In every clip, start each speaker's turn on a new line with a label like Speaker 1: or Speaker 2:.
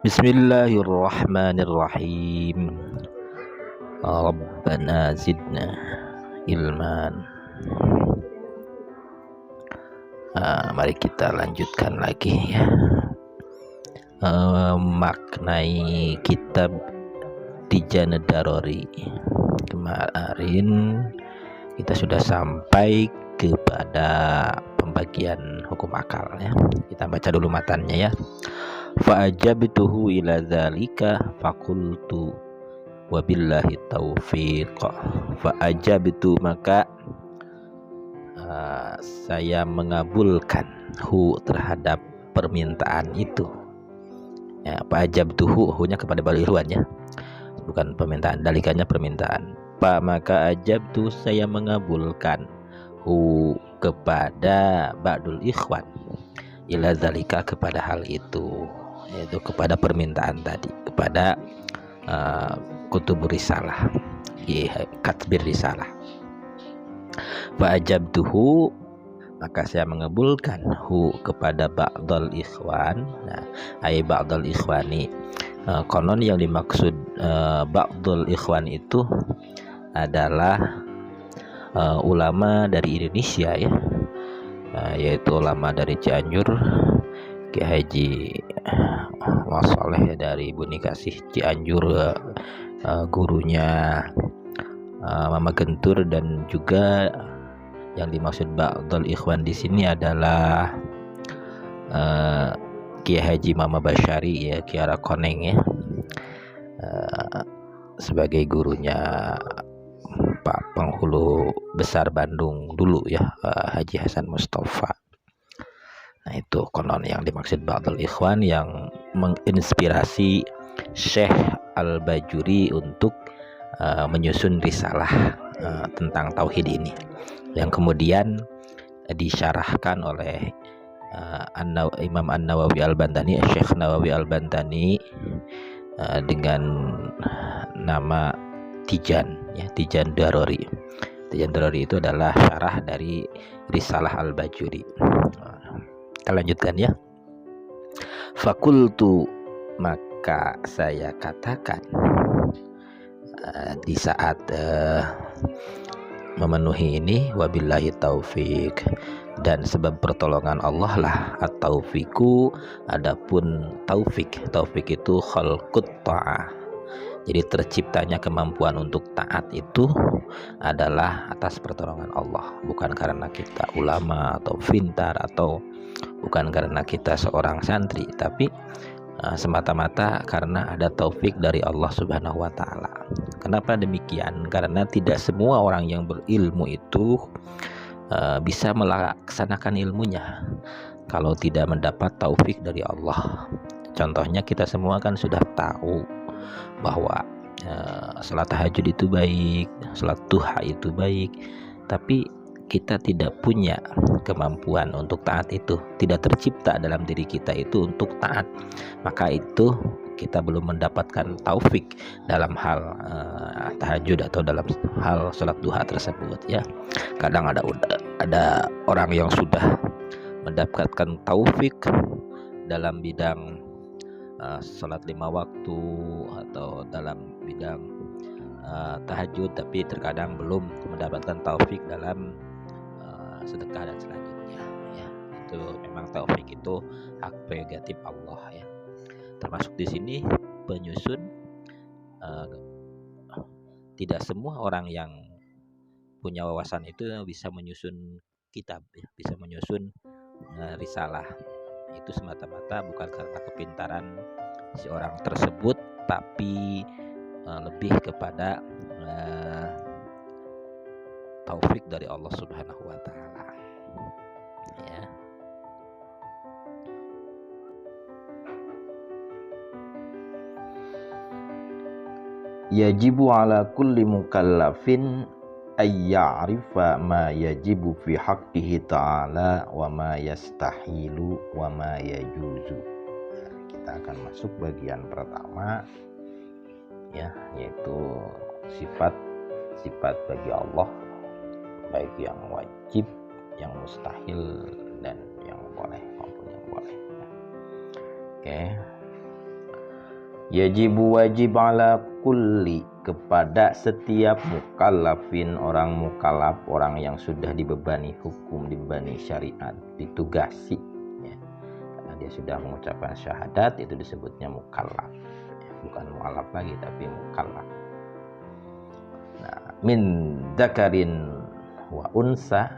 Speaker 1: Bismillahirrahmanirrahim. Rabbana zidna ilman. Mari kita lanjutkan lagi ya. Maknai kitab Tijan Darori. Kemarin kita sudah sampai kepada pembagian hukum akal ya. Kita baca dulu matannya ya. Fa'ajabtuhu ila dzalika faqultu wabillahi taufiq. Fa'ajabtu, maka saya mengabulkan terhadap permintaan itu ya. Fa'ajabtuhu, hunya kepada balirwan ya, bukan permintaan, dalikannya permintaan. Maka ajabtu, saya mengabulkan kepada ba'dul ikhwan ila dzalika, kepada hal itu, yaitu kepada permintaan tadi, kepada kutubur risalah, katbir risalah. Fa'ajabtuhu, maka saya mengabulkan kepada ba'dul ikhwan. Ai ba'dul ikhwani, konon yang dimaksud ba'dul ikhwan itu adalah ulama dari Indonesia ya, yaitu ulama dari Cianjur, Kiai Haji Wasoleh dari Buni Kasih Cianjur, gurunya Mama Gentur, dan juga yang dimaksud ba'dul ikhwan di sini adalah Kiai Haji Mama Basyari ya, Kiara Koneng ya, sebagai gurunya Pak Penghulu Besar Bandung dulu ya, Haji Hasan Mustafa. Nah, itu konon yang dimaksud ba'dul ikhwan yang menginspirasi Syekh Al-Bajuri untuk menyusun risalah tentang tauhid ini, yang kemudian disyarahkan oleh Imam An-Nawawi Al-Bantani, Syekh Nawawi Al-Bantani, dengan nama Tijan ya, Tijan Darori. Tijan Darori itu adalah syarah dari risalah Al-Bajuri. Kita lanjutkan ya. Fakultu, maka saya katakan di saat memenuhi ini, wabillahi taufik, dan sebab pertolongan Allah lah at-taufiku, adapun taufik. Taufik itu khalqut ta'ah, jadi terciptanya kemampuan untuk taat itu adalah atas pertolongan Allah, bukan karena kita ulama atau pintar, atau bukan karena kita seorang santri, tapi semata-mata karena ada taufik dari Allah Subhanahu wa Ta'ala. Kenapa demikian? Karena tidak semua orang yang berilmu itu bisa melaksanakan ilmunya kalau tidak mendapat taufik dari Allah. Contohnya, kita semua kan sudah tahu bahwa salat tahajud itu baik, salat duha itu baik, tapi kita tidak punya kemampuan untuk taat itu, tidak tercipta dalam diri kita itu untuk taat, maka itu kita belum mendapatkan taufik dalam hal tahajud atau dalam hal salat duha tersebut ya. Kadang ada orang yang sudah mendapatkan taufik dalam bidang salat 5 waktu atau dalam bidang tahajud, tapi terkadang belum mendapatkan taufik dalam sedekah dan selanjutnya ya. Itu memang taufik itu hak prerogatif Allah ya. Termasuk di sini penyusun, tidak semua orang yang punya wawasan itu bisa menyusun kitab ya, bisa menyusun risalah. Itu semata-mata bukan karena kepintaran si orang tersebut, tapi lebih kepada taufik dari Allah Subhanahu wa Ta'ala ya. Yajibu ala kulli mukallafin ayya'rifa ma yajibu fi haqqihi ta'ala wa ma yastahilu wa ma yajuzu. Kita akan masuk bagian pertama ya, yaitu sifat bagi Allah, baik yang wajib, yang mustahil, dan yang boleh maupun yang boleh. Oke. Yajibu wajib ala kulli, kepada setiap mukallafin, orang mukallaf, orang yang sudah dibebani hukum, dibebani syariat, ditugasi ya. Karena dia sudah mengucapkan syahadat, itu disebutnya mukallaf ya. Bukan mu'alaf lagi tapi mukallaf. Nah, min dzakarin wa unsa,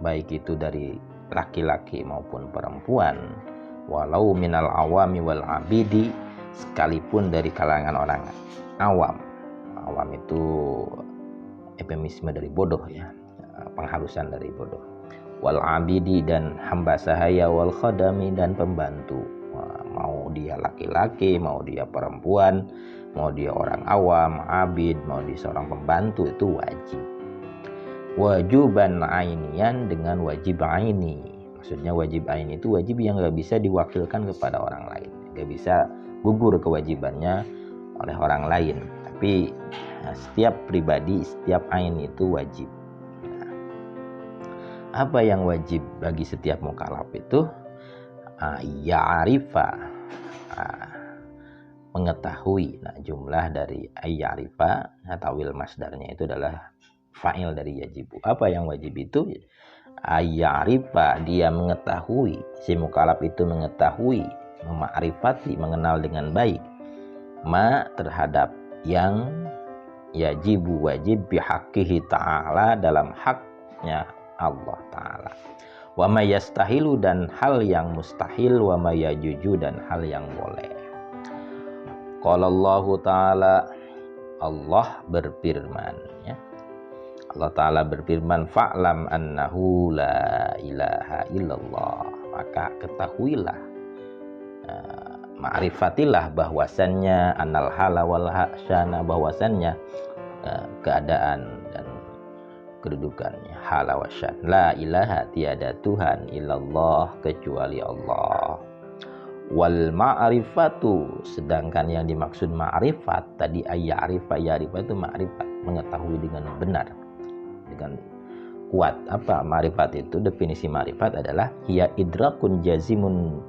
Speaker 1: baik itu dari laki-laki maupun perempuan, walau minal awami wal abidi, sekalipun dari kalangan orang awam. Awam itu eufemisme dari bodoh ya, penghalusan dari bodoh. Wal abidi, dan hamba sahaya, wal khadami, dan pembantu. Mau dia laki-laki, mau dia perempuan, mau dia orang awam, abid, mau dia seorang pembantu, itu wajib. Wajiban ainian, dengan wajib aini. Maksudnya wajib aini itu wajib yang gak bisa diwakilkan kepada orang lain, gak bisa gugur kewajibannya oleh orang lain, tapi setiap pribadi, setiap ain itu wajib. Apa yang wajib bagi setiap mukallaf itu? Ya'rifa, mengetahui. Nah, jumlah dari ya'rifa, tawil masdarnya itu adalah fa'il dari yajibu. Apa yang wajib itu? Ya'rifa, dia mengetahui, si mukallaf itu mengetahui, memakrifati, mengenal dengan baik, ma, terhadap yang yajibu wajib, bihaqqihi ta'ala, dalam haknya Allah Ta'ala, wa ma yastahilu, dan hal yang mustahil, wa ma yajuju, dan hal yang boleh. Qala Allah Ta'ala, Allah berfirman ya, Allah Ta'ala berfirman, fa'lam annahu la ilaha illallah, maka ketahuilah, ma'rifatilah bahwasannya, anal hala wal hasyana, bahwasannya keadaan dan kedudukannya, hala wasyan, la ilaha, tiada Tuhan, illallah, kecuali Allah. Wal ma'rifatu, sedangkan yang dimaksud ma'rifat tadi ya'rifa, ya'rifa itu ma'rifat, mengetahui dengan benar, dengan kuat. Apa ma'rifat itu? Definisi ma'rifat adalah hiya idrakun jazimun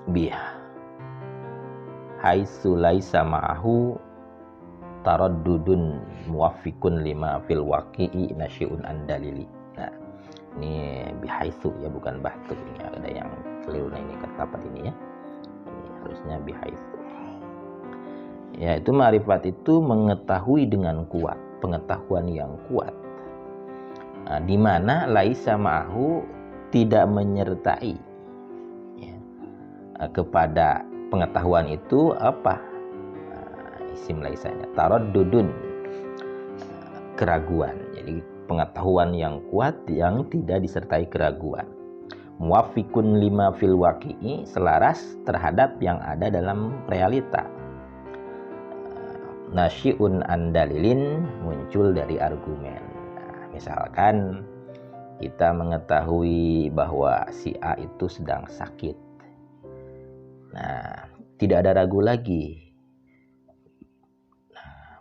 Speaker 1: biha haitsu laisa ma'ahu taraddudun muwaffiqun lima fil waqi'i nasyi'un an dalili. Nah, ini bihaitsu ya, bukan bahtu. Ini ada yang keliru ini kata ini ya. Ini harusnya bihaitsu. Ya, itu ma'rifat itu mengetahui dengan kuat, pengetahuan yang kuat. Nah, di mana laisa ma'ahu, tidak menyertai ya, kepada pengetahuan itu apa? Isim laisanya taraddudun, keraguan. Jadi pengetahuan yang kuat yang tidak disertai keraguan. Muwaffiqun lima fil waqi'i, selaras terhadap yang ada dalam realita. Nasyi'un an dalilin, muncul dari argumen. Nah, misalkan kita mengetahui bahwa si A itu sedang sakit. Nah, tidak ada ragu lagi.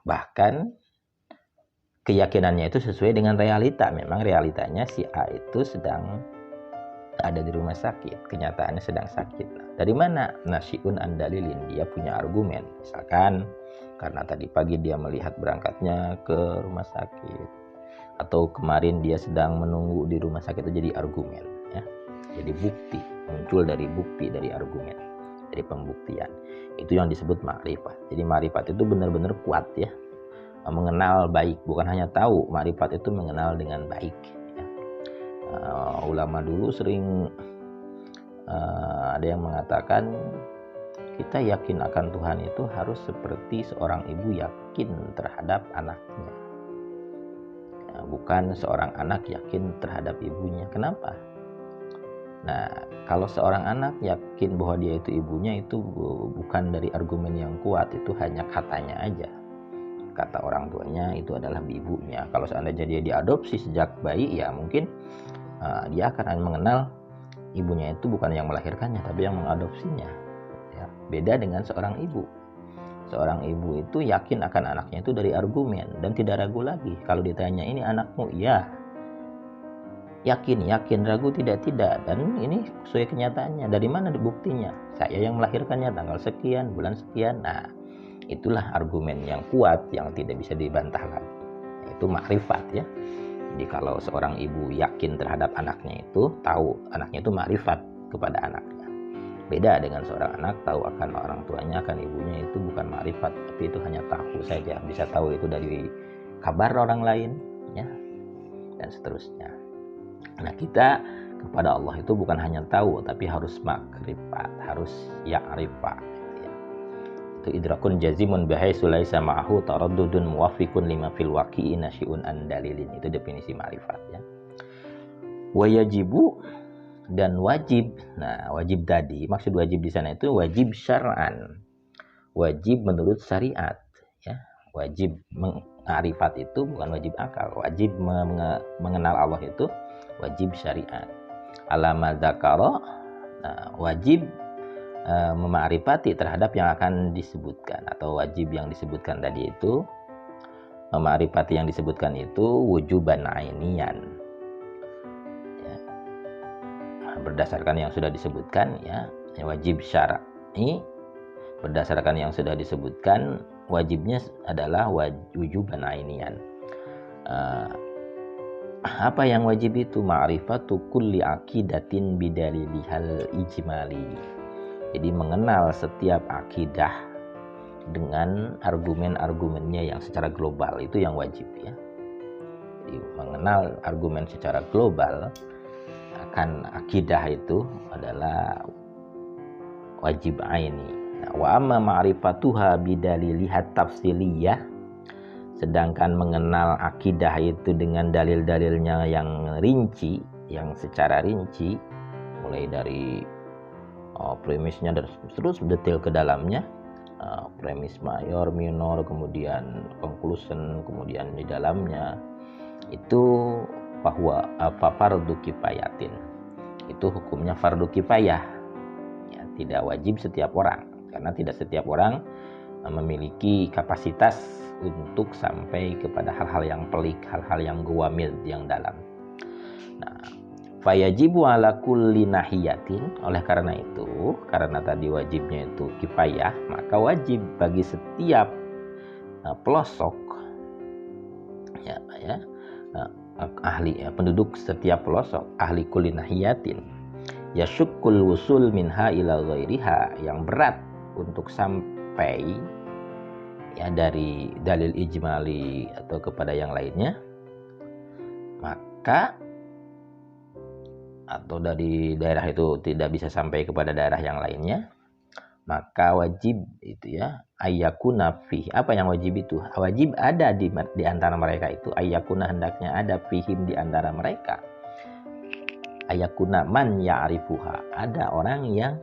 Speaker 1: Bahkan keyakinannya itu sesuai dengan realita. Memang realitanya si A itu sedang ada di rumah sakit, kenyataannya sedang sakit. Nah, dari mana? Nasyi'un an dalilin, dia punya argumen. Misalkan karena tadi pagi dia melihat berangkatnya ke rumah sakit, atau kemarin dia sedang menunggu di rumah sakit, itu jadi argumen ya. Jadi bukti, muncul dari bukti, dari argumen, dari pembuktian. Itu yang disebut ma'rifat. Jadi ma'rifat itu benar-benar kuat ya, mengenal baik, bukan hanya tahu. Ma'rifat itu mengenal dengan baik ya. Ulama dulu sering ada yang mengatakan, kita yakin akan Tuhan itu harus seperti seorang ibu yakin terhadap anaknya, bukan seorang anak yakin terhadap ibunya. Kenapa? Nah, kalau seorang anak yakin bahwa dia itu ibunya, itu bukan dari argumen yang kuat, itu hanya katanya aja. Kata orang tuanya itu adalah ibunya. Kalau seandainya dia diadopsi sejak bayi, ya mungkin dia akan mengenal ibunya itu bukan yang melahirkannya, tapi yang mengadopsinya. Ya, beda dengan seorang ibu. Seorang ibu itu yakin akan anaknya itu dari argumen dan tidak ragu lagi. Kalau ditanya, ini anakmu? Iya. yakin, ragu tidak. Dan ini sesuai kenyataannya. Dari mana buktinya? Saya yang melahirkannya tanggal sekian, bulan sekian. Nah, itulah argumen yang kuat yang tidak bisa dibantah lagi. Itu makrifat ya. Jadi kalau seorang ibu yakin terhadap anaknya itu, tahu anaknya itu makrifat kepada anaknya. Beda dengan seorang anak tahu akan orang tuanya, akan ibunya, itu bukan makrifat, tapi itu hanya tahu saja. Bisa tahu itu dari kabar orang lain ya, dan seterusnya. Nah, kita kepada Allah itu bukan hanya tahu, tapi harus makrifat, harus ya'rifah ya. Itu idrakun jazimun bihaisu laisa ma'ahu taraddudun muwaffiqun lima fil waqi'i nasyi'un an dalilin. Itu definisi makrifat ya. Wa yajibu, dan wajib. Nah, wajib tadi, maksud wajib di sana itu wajib syar'an, wajib menurut syariat ya. Wajib ma'rifat itu bukan wajib akal. Wajib mengenal Allah itu wajib syariat. Alama dzakara, nah, wajib memakrifati terhadap yang akan disebutkan, atau wajib yang disebutkan tadi itu, memakrifati yang disebutkan itu wujuban ainian ya. Berdasarkan yang sudah disebutkan ya, wajib syar'i berdasarkan yang sudah disebutkan, wajibnya adalah wujuban ainian. Apa yang wajib itu? Ma'rifatu kulli aqidatin bidalilihal ijmali. Jadi mengenal setiap akidah dengan argumen-argumennya yang secara global, itu yang wajib ya. Jadi mengenal argumen secara global akan akidah itu adalah wajib aini. Nah, wa amma ma'rifatuha bidalilihat tafsiliyah, sedangkan mengenal akidah itu dengan dalil-dalilnya yang rinci, yang secara rinci, mulai dari premisnya dan terus detail ke dalamnya, premis mayor, minor, kemudian conclusion, kemudian di dalamnya itu bahwa fardu kifayatin, itu hukumnya fardu kifayah ya, tidak wajib setiap orang, karena tidak setiap orang memiliki kapasitas untuk sampai kepada hal-hal yang pelik, hal-hal yang guamil, yang dalam. Nah, fayajibu ala kulli nahiyatin, oleh karena itu, karena tadi wajibnya itu kifayah, maka wajib bagi setiap pelosok ya, ahli penduduk setiap pelosok, ahli kulli nahiyatin, yasyukkul wusul minha ila ghairiha, yang berat untuk sampai ya dari dalil ijmali atau kepada yang lainnya, maka atau dari daerah itu tidak bisa sampai kepada daerah yang lainnya, maka wajib itu ya ayyakuna fi, apa yang wajib itu? Wajib ada di antara mereka itu, ayyakuna hendaknya ada fihim di antara mereka, ayyakuna man ya'rifuha, ada orang yang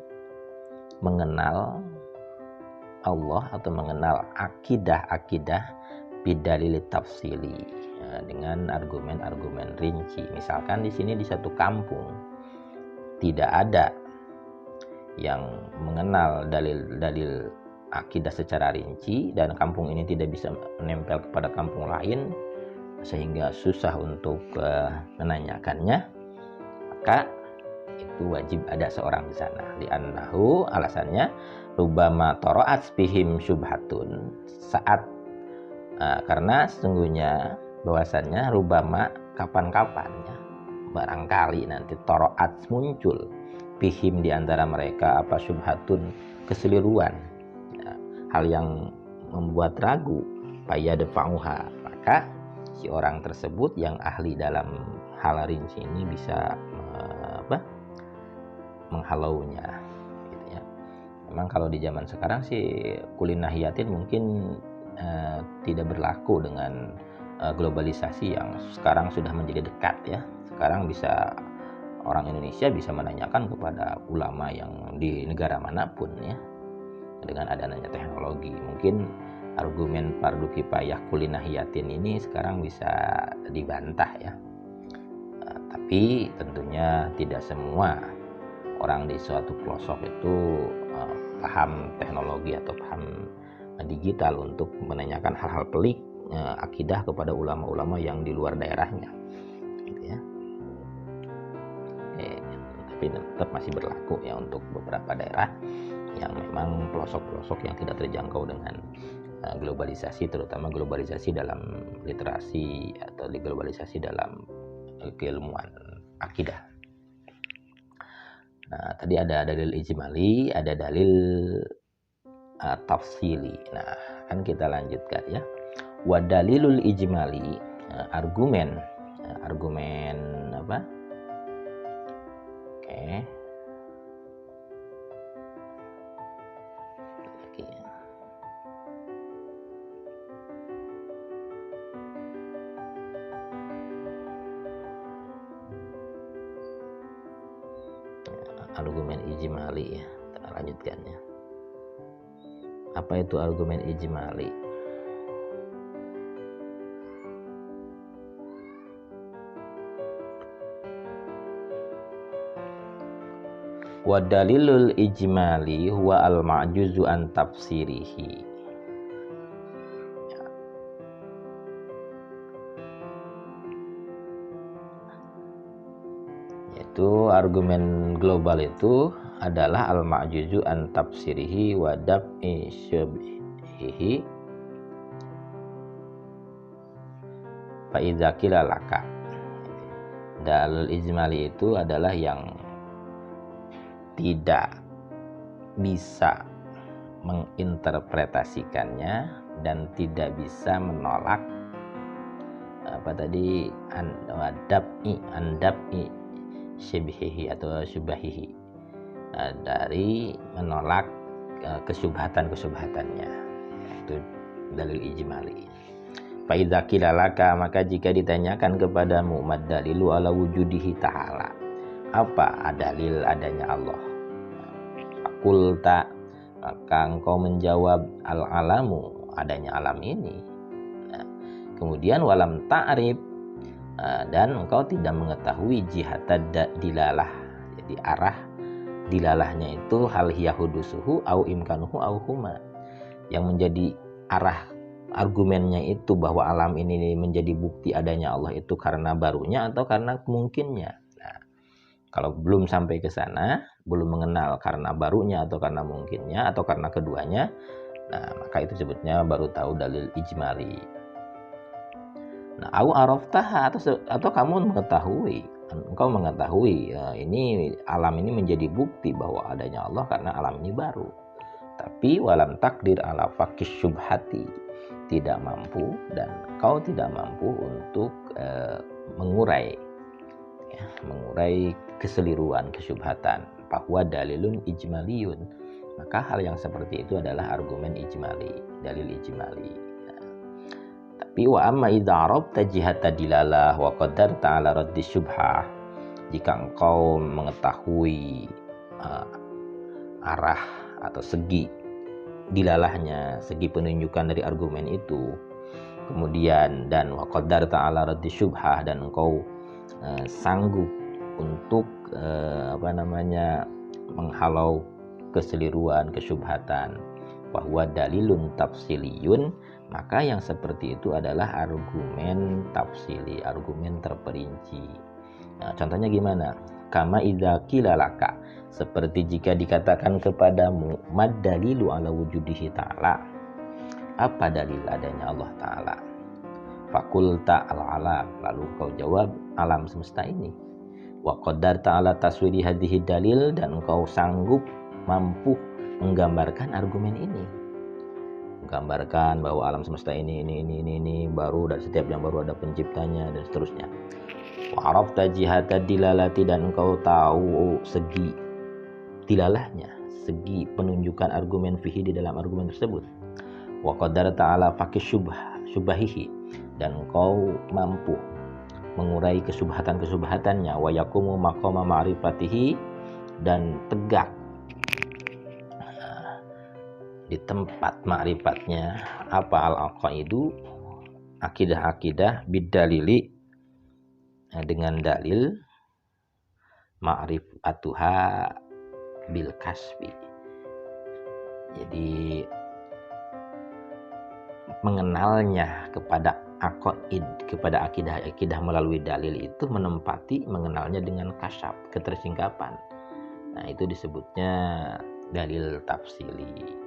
Speaker 1: mengenal Allah atau mengenal akidah-akidah bidalil tafsili ya, dengan argumen-argumen rinci. Misalkan di sini di satu kampung tidak ada yang mengenal dalil-dalil akidah secara rinci, dan kampung ini tidak bisa menempel kepada kampung lain sehingga susah untuk menanyakannya, maka itu wajib ada seorang di sana. Li'annahu, alasannya, rubama toro'at bihim syubhatun, saat karena sesungguhnya bahwasannya rubama, kapan-kapan ya, barangkali nanti toro'at muncul bihim di antara mereka apa syubhatun, keseliruan ya, hal yang membuat ragu, fayadfa'uha, maka si orang tersebut yang ahli dalam hal rinci ini bisa menghalaunya gitu ya. Memang kalau di zaman sekarang sih kulinahiyatin mungkin tidak berlaku dengan globalisasi yang sekarang sudah menjadi dekat ya. Sekarang bisa orang Indonesia bisa menanyakan kepada ulama yang di negara manapun ya, dengan adanya teknologi. Mungkin argumen fardu kifayah kulinahiyatin ini sekarang bisa dibantah ya. Tapi tentunya tidak semua orang di suatu pelosok itu paham teknologi atau paham digital untuk menanyakan hal-hal pelik akidah kepada ulama-ulama yang di luar daerahnya gitu ya. tapi tetap masih berlaku ya untuk beberapa daerah yang memang pelosok-pelosok yang tidak terjangkau dengan globalisasi, terutama globalisasi dalam literasi atau globalisasi dalam keilmuan akidah. Nah, tadi ada dalil ijmali, ada dalil tafsili. Nah, kan kita lanjutkan ya. Wa dalilul ijmali, argumen apa? Oke. Argumen ijmali ya, kita lanjutkan ya. Apa itu argumen ijmali? Wa dalilul ijmali huwa al-ma'juzu an tafsirihi. Yaitu argumen global itu adalah al-ma'juzu an tafsirihi wa dab'i syubhihi fa idza qila laka. Dalil ijmali itu adalah yang tidak bisa menginterpretasikannya dan tidak bisa menolak andab'i syibhihi atau syubahihi, dari menolak kesyubhatan-kesyubhatannya. Itu dalil ijmali. Fa idza qila laka, maka jika ditanyakan kepadamu, mad dalilu ala wujudihi ta'ala, apa dalil adanya Allah? Fakulta, maka engkau menjawab al-alamu, adanya alam ini. Nah, kemudian walam ta'rif, dan engkau tidak mengetahui jihatad dilalah, jadi arah dilalahnya itu hal hiya hudusuhu au imkanuhu au huma, yang menjadi arah argumennya itu bahwa alam ini menjadi bukti adanya Allah itu karena barunya atau karena mungkinnya. Nah, kalau belum sampai ke sana, belum mengenal karena barunya atau karena mungkinnya atau karena keduanya, nah maka itu sebutnya baru tahu dalil ijmali. Nah, au araftaha, atau kamu mengetahui, engkau mengetahui ini alam ini menjadi bukti bahwa adanya Allah karena alam ini baru. Tapi walam takdir ala fakis syubhati, tidak mampu, dan kau tidak mampu untuk mengurai keseliruan kesyubhatan. Bahwa dalilun ijmaliyun, maka hal yang seperti itu adalah argumen ijmali, dalil ijmali. Tapi wa amma idza arabta jihata dilalah wa qadarta ala raddi syubhah, jika engkau mengetahui arah atau segi dilalahnya, segi penunjukan dari argumen itu, kemudian dan wa qadarta ala raddi syubhah, dan engkau sanggup untuk menghalau keseliruan kesyubhatan, bahwa dalilun tafsiliyun, maka yang seperti itu adalah argumen tafsili, argumen terperinci. Nah, contohnya gimana? Kama idza qila laka, seperti jika dikatakan kepadamu, mad dalilu ala wujudihi ta'ala, apa dalil adanya Allah Ta'ala? Fakulta al-alam, lalu kau jawab alam semesta ini. Wa qadarta ala taswiri hadhihi dalil, dan engkau sanggup mampu menggambarkan argumen ini, menggambarkan bahwa alam semesta ini baru, dan setiap yang baru ada penciptanya, dan seterusnya. Wa arafta jihata dilalati, dan engkau tahu segi dilalahnya, segi penunjukan argumen fihi di dalam argumen tersebut. Wa qadarta ala fakis syubahihi, dan engkau mampu mengurai kesubhatan-kesubhatannya. Wa yakumu maqama ma'rifatihi, dan tegak di tempat ma'rifatnya apa al-aqaidu, akidah-akidah, bidalili, dengan dalil, ma'rifatuha bil kasbi, jadi mengenalnya kepada aqaid, kepada akidah-akidah melalui dalil itu menempati mengenalnya dengan kasyaf, ketersingkapan. Nah, itu disebutnya dalil tafsili.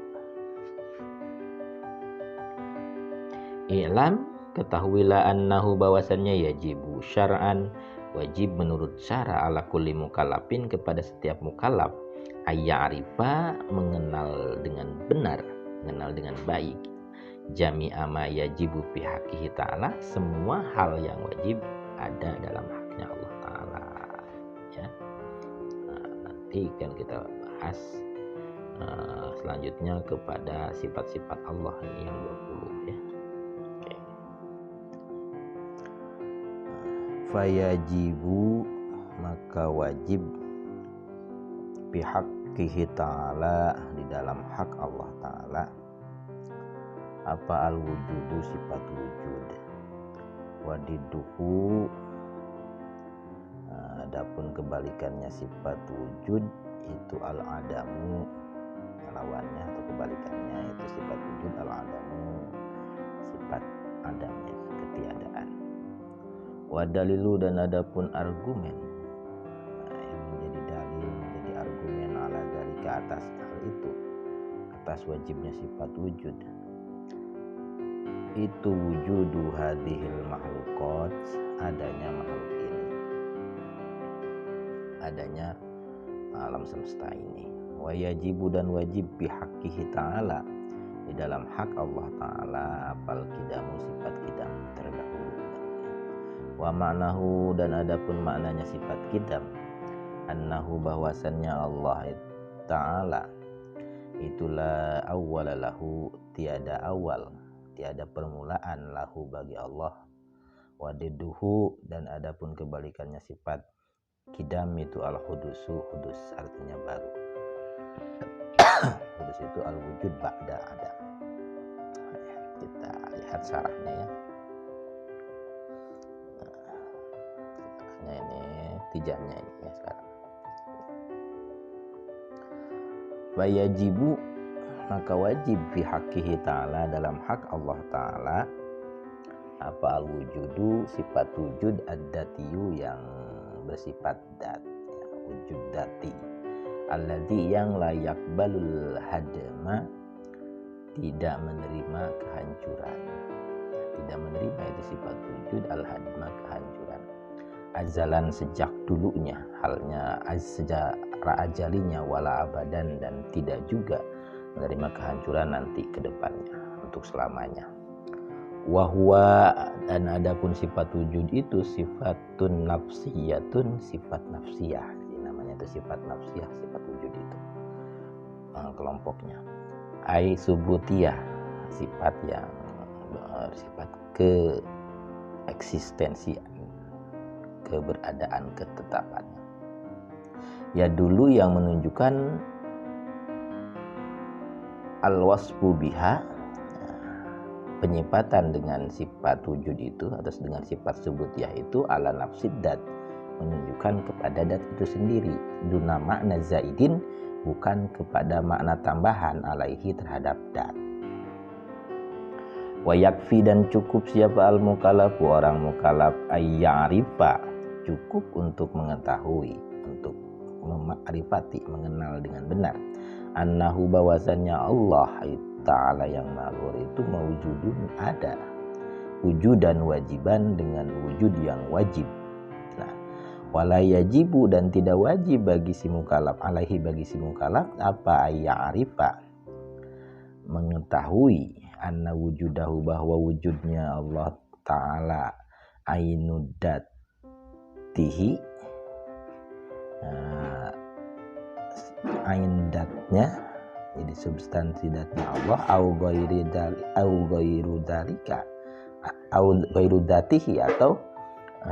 Speaker 1: I'lam, ketahuilah annahu bahwasannya yajibu syar'an, wajib menurut syara ala kulli mukallafin kepada setiap mukallaf, ayya'rifa, mengenal dengan benar, mengenal dengan baik, jami'a ma yajibu fi haqqihi ta'ala, semua hal yang wajib ada dalam haknya Allah Ta'ala ya. Nanti kan kita bahas selanjutnya kepada sifat-sifat Allah ini yang 20 ya. Fayajibu, maka wajib, bihaqqihi ta'ala, di dalam hak Allah Ta'ala, apa al-wujudu, sifat wujud, wadiduhu, adapun kebalikannya sifat wujud itu al-adamu, lawannya atau kebalikannya itu sifat wujud, al-adamu, sifat adamnya, ketiadaan. Wadalilu, dan adapun argumen yang menjadi dalil, menjadi argumen ala dari ke atas hal itu, atas wajibnya sifat wujud, itu wujudu hadhil makhluqat, adanya makhluk ini, adanya alam semesta ini. Wa yajibu, dan wajib bihaqqihi ta'ala, di dalam hak Allah Ta'ala, apal kidamu, sifat kidam, terdahulu. Wa ma'nahu, dan adapun maknanya sifat kidam, annahu, bahwasannya Allah Ta'ala itulah awwala lahu, tiada awal, tiada permulaan, lahu, bagi Allah. Wadiduhu, dan adapun kebalikannya sifat kidam itu al-hudusu, hudus artinya baru. Hudus itu al-wujud ba'da adam. Kita lihat syarahnya ya. Ini tijahnya ini ya sekarang. Wayajibu, maka wajib fi haqqihi ta'ala, dalam hak Allah Ta'ala, apa al-wujudu, sifat wujud, ad-datiyu, yang bersifat dat ya, wujud dati, alladzi, yang la yaqbalul hadma, tidak menerima kehancuran, tidak menerima, itu sifat wujud al-hadma, kehancuran, azalan, sejak dulunya, halnya sejarah ajalinya, wala abadan, dan tidak juga menerima kehancuran nanti ke depannya, untuk selamanya. Wahwa, dan adapun sifat wujud itu sifatun nafsiyatun, sifat nafsiyah. Jadi namanya itu sifat nafsiyah, sifat wujud itu kelompoknya. Ai subutiyah, sifat yang bersifat keeksistensian, keberadaan, ketetapan. Ya dulu, yang menunjukkan al-wasfu biha, penyifatan dengan sifat wujud itu atau dengan sifat subutiyah itu, ala nafsid dat, menunjukkan kepada dat itu sendiri, duna makna zaidin, bukan kepada makna tambahan, alaihi, terhadap dat. Wa yakfi, dan cukup siapa al-mukallaf, orang mukallaf, ayya'rifa, cukup untuk mengetahui, untuk memakrifati, mengenal dengan benar, annahu, bahwasannya Allah Ta'ala yang Maha Luhur itu mawjudun, ada, wujudan wajiban, dengan wujud yang wajib. Nah, wala yajibu, dan tidak wajib bagi si mukallaf, alaihi, bagi si mukallaf, apa ayya'rifa, mengetahui, anna wujudahu, bahwa wujudnya Allah Ta'ala, ainudatihi, ain datnya, jadi substansi datnya Allah, au ghairu dalika, au ghairu datihi, atau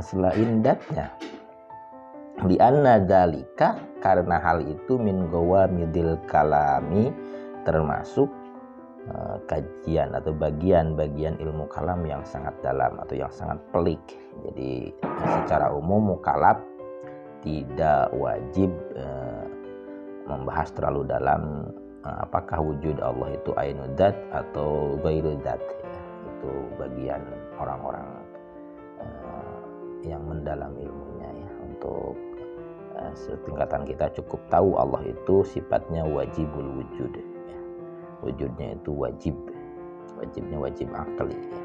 Speaker 1: selain datnya, li anna dalika, karena hal itu, min ghawamidil kalami, termasuk kajian atau bagian-bagian ilmu kalam yang sangat dalam atau yang sangat pelik. Jadi secara umum mukallaf tidak wajib membahas terlalu dalam apakah wujud Allah itu ainudat atau ghairudat ya. Itu bagian orang-orang yang mendalam ilmunya ya, untuk setingkatan kita cukup tahu Allah itu sifatnya wajibul wujud ya. Wujudnya itu wajibnya wajib akli ya.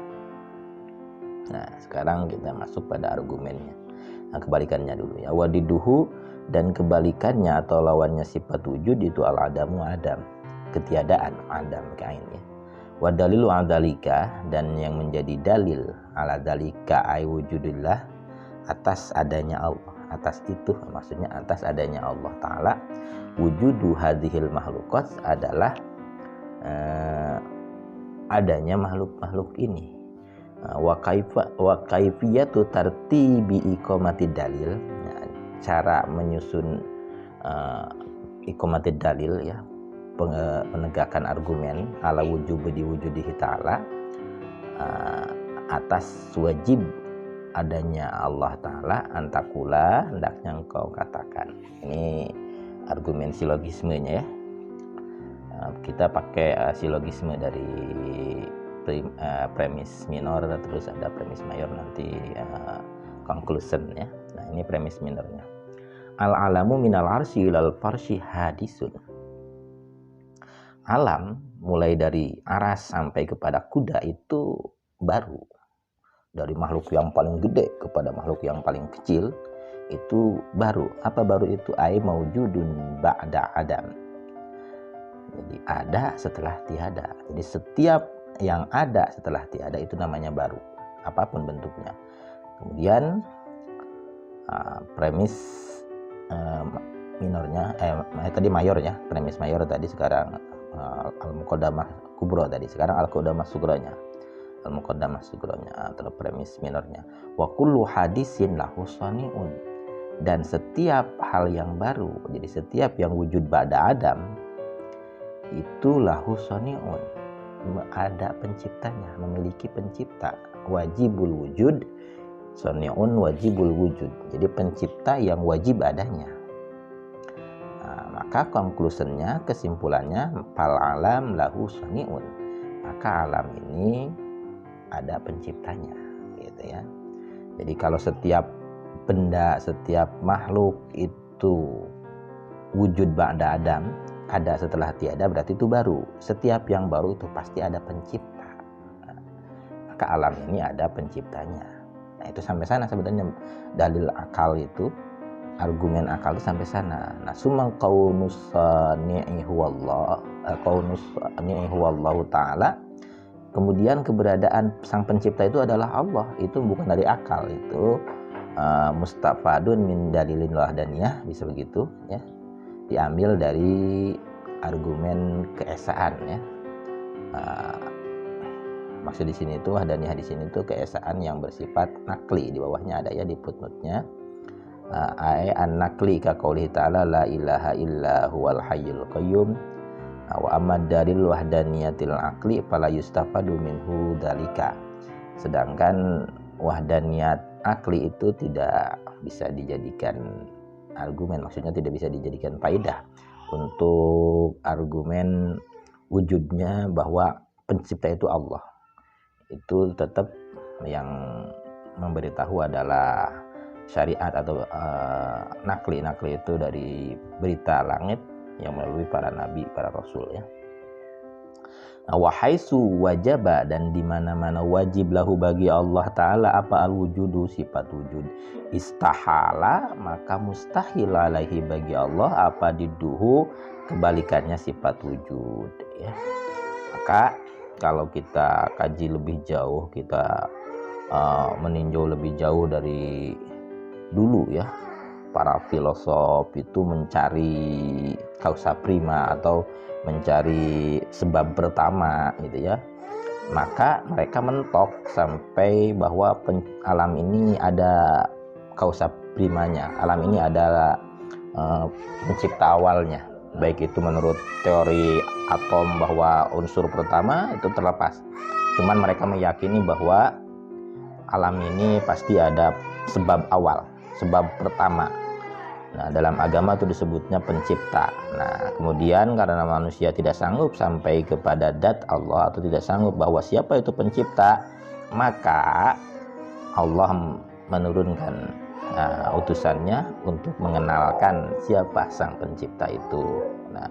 Speaker 1: Nah sekarang kita masuk pada argumennya. Nah kebalikannya dulu ya, wadiduhu, dan kebalikannya atau lawannya sifat wujud itu al-adamu adam, ketiadaan, adam kain ya. Wadalilu adalika, dan yang menjadi dalil ala dalika ay wujudillah, atas adanya Allah, atas itu maksudnya atas adanya Allah Ta'ala, wujudu hadhil makhlukat adalah adanya makhluk-makhluk ini. Wa kaifiyatu tartibi iqamati dalil, nah, cara menyusun iqamati dalil ya, penegakan argumen ala wujudi wujudihi ta'ala, atas wajib adanya Allah Ta'ala, antakula, hendaknya engkau katakan. Ini argumen silogismenya ya. Kita pakai silogisme dari premis minor, terus ada premis mayor, nanti conclusion ya. Nah ini premis minornya. Al-alamu minal arsy ilal farsy hadisun. Alam mulai dari aras sampai kepada kuda itu baru. Dari makhluk yang paling gede kepada makhluk yang paling kecil itu baru. Apa baru itu? Ai maujudun ba'da adam. Jadi ada setelah tiada. Jadi setiap yang ada setelah tiada itu namanya baru, apapun bentuknya. Kemudian premis minornya, tadi mayornya, premis mayor tadi, sekarang al-muqaddamah kubro tadi, sekarang al-muqaddamah sugronya, al-muqaddamah sugronya atau premis minornya. Wa kullu hadisin lahu sani'un, dan setiap hal yang baru, jadi setiap yang wujud ba'da adam itu lahu sani'un, ada penciptanya, memiliki pencipta. Wajibul wujud sani'un wajibul wujud, jadi pencipta yang wajib adanya. Nah, maka konklusinya, kesimpulannya, fal alam lahu sani'un, maka alam ini ada penciptanya gitu ya. Jadi kalau setiap benda, setiap makhluk itu wujud ba'da adam, ada setelah tiada, berarti itu baru. Setiap yang baru itu pasti ada pencipta. Nah, maka alam ini ada penciptanya. Nah itu sampai sana sebenarnya dalil akal itu, argumen akal itu sampai sana. Nah summa qaunus ni'ihu wallahu ta'ala, kemudian keberadaan sang pencipta itu adalah Allah, itu bukan dari akal, itu mustafadun min dalilin wahdaniyah, bisa begitu ya, diambil dari argumen keesaan ya. Maksud di sini itu wahdaniyah, di sini itu keesaan yang bersifat nakli, di bawahnya ada ya, di footnote-nya. An-nakli ka qoulihi ta'ala la ilaha illa huwal hayyul qayyum, wa amad dalil wahdaniyatil aqli fala yustafadu minhu dalika. Sedangkan wahdaniyat akli itu tidak bisa dijadikan argumen, maksudnya tidak bisa dijadikan faidah untuk argumen wujudnya bahwa pencipta itu Allah. Itu tetap yang memberitahu adalah syariat atau nakli itu dari berita langit yang melalui para nabi, para rasul ya. Wahaisu wajaba, dan di mana-mana wajib lahu bagi Allah Ta'ala apa al-wujudu, sifat wujud, istahala, maka mustahil alaihi bagi Allah apa diduhu, kebalikannya sifat wujud ya. Maka kalau kita kaji lebih jauh, kita meninjau lebih jauh dari dulu ya, para filosof itu mencari causa prima atau mencari sebab pertama gitu ya, maka mereka mentok sampai bahwa alam ini ada causa primanya, alam ini adalah pencipta awalnya, baik itu menurut teori atom bahwa unsur pertama itu terlepas, cuman mereka meyakini bahwa alam ini pasti ada sebab awal, sebab pertama. Nah, dalam agama itu disebutnya pencipta. Nah, kemudian karena manusia tidak sanggup sampai kepada zat Allah atau tidak sanggup bahwa siapa itu pencipta, maka Allah menurunkan utusannya untuk mengenalkan siapa sang pencipta itu. Nah,